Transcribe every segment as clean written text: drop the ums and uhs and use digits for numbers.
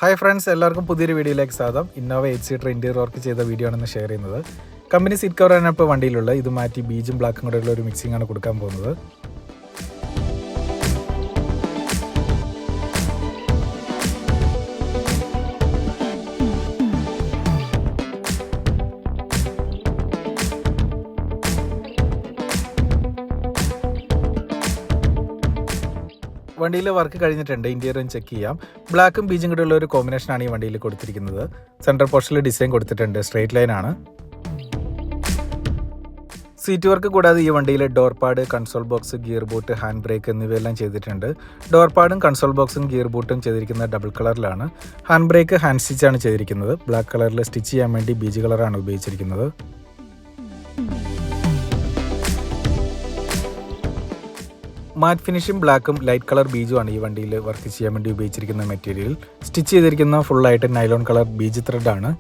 Hi friends, എല്ലാവർക്കും പുതിയൊരു വീഡിയോയിലേക്ക് സ്വാഗതം. ഇന്നോവ 8-സീറ്റർ ഇന്റീരിയർ വർക്ക് ചെയ്ത വീഡിയോ ആണെന്ന് ഷെയർ ചെയ്യുന്നത്. കമ്പനി സീറ്റ് കവറാണ് ഇപ്പോൾ വണ്ടിയിലുള്ളത്. ഇത് മാറ്റി ബീജും ബ്ലാക്കും കൂടെയുള്ള ഒരു മിക്സിംഗ് ആണ് കൊടുക്കാൻ പോകുന്നത്. വണ്ടിയിൽ വർക്ക് കഴിഞ്ഞിട്ടുണ്ട്. ഇന്റീരിയറും ചെക്ക് ചെയ്യാം. ബ്ലാക്കും ബീജും കൂടെയുള്ള ഒരു കോമ്പിനേഷനാണ് ഈ വണ്ടിയിൽ കൊടുത്തിരിക്കുന്നത്. സെൻട്രൽ പോർഷനിൽ ഡിസൈൻ കൊടുത്തിട്ടുണ്ട്. സ്ട്രെയിറ്റ് ലൈൻ ആണ്. സീറ്റ് വർക്ക് കൂടാതെ ഈ വണ്ടിയിൽ door pad, console box, gear boot, hand brake എന്നിവയെല്ലാം ചെയ്തിട്ടുണ്ട്. ഡോർപാഡും കൺസോൾ ബോക്സും ഗിയർ ബൂട്ടും ചെയ്തിരിക്കുന്നത് ഡബിൾ കളറിലാണ്. ഹാൻഡ് ബ്രേക്ക് ഹാൻഡ് സ്റ്റിച്ചാണ് ചെയ്തിരിക്കുന്നത്. ബ്ലാക്ക് കളറിൽ സ്റ്റിച്ച് ചെയ്യാൻ വേണ്ടി ബീജ് കളറാണ് ഉപയോഗിച്ചിരിക്കുന്നത്. മാറ്റ് ഫിനിഷും ബ്ലാക്കും ലൈറ്റ് കളർ ബീജുമാണ് ഈ വണ്ടിയിൽ വർക്ക് ചെയ്യാൻ വേണ്ടി ഉപയോഗിച്ചിരിക്കുന്ന മെറ്റീരിയൽ. സ്റ്റിച്ച് ചെയ്തിരിക്കുന്ന ഫുള്ളായിട്ട് നൈലോൺ കളർ ബീജ് ത്രെഡാണ്.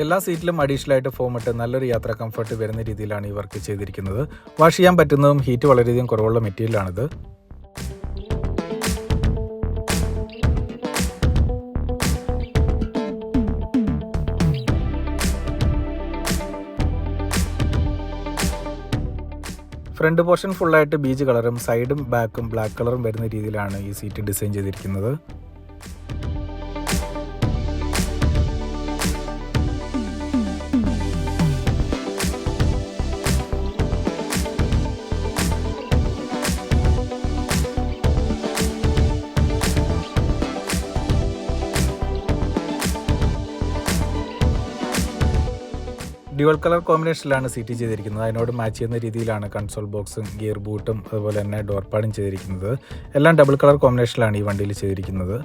എല്ലാ സീറ്റിലും അഡീഷണലായിട്ട് ഫോം ഇട്ട് നല്ലൊരു യാത്രാ കംഫർട്ട് വരുന്ന രീതിയിലാണ് ഈ വർക്ക് ചെയ്തിരിക്കുന്നത്. വാഷ് ചെയ്യാൻ പറ്റുന്നതും ഹീറ്റ് വളരെയധികം കുറവുള്ള മെറ്റീരിയലാണിത്. ഫ്രണ്ട് പോർഷൻ ഫുള്ളായിട്ട് ബീജ് കളറും സൈഡും ബാക്കും ബ്ലാക്ക് കളറും വരുന്ന രീതിയിലാണ് ഈ സീറ്റ് ഡിസൈൻ ചെയ്തിരിക്കുന്നത്. ഡ്യുവൽ കളർ കോമ്പിനേഷനിലാണ് സീറ്റ് ചെയ്തിരിക്കുന്നത്. അതിനോട് മാച്ച് ചെയ്യുന്ന രീതിയിലാണ് കൺസോൾ ബോക്സും ഗിയർ ബൂട്ടും അതുപോലെ തന്നെ ഡോർപാഡും ചെയ്തിരിക്കുന്നത്. എല്ലാം ഡബിൾ കളർ കോമ്പിനേഷനിലാണ് ഈ വണ്ടിയിൽ ചെയ്തിരിക്കുന്നത്.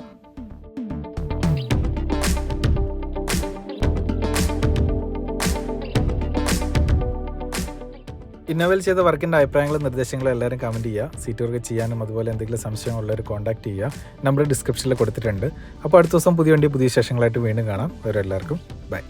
ഇന്നോവയിൽ ചെയ്ത വർക്കിൻ്റെ അഭിപ്രായങ്ങളും നിർദ്ദേശങ്ങളും എല്ലാവരും കമൻറ്റ് ചെയ്യുക. സീറ്റ് വർക്ക് ചെയ്യാനും അതുപോലെ എന്തെങ്കിലും സംശയമുള്ളവർ കോൺടാക്ട് ചെയ്യുക. നമ്പർ ഡിസ്ക്രിപ്ഷനിൽ കൊടുത്തിട്ടുണ്ട്. അപ്പോൾ അടുത്ത ദിവസം പുതിയ വണ്ടി പുതിയ വിശേഷങ്ങളായിട്ട് വീണ്ടും കാണാം. എല്ലാവർക്കും ബൈ.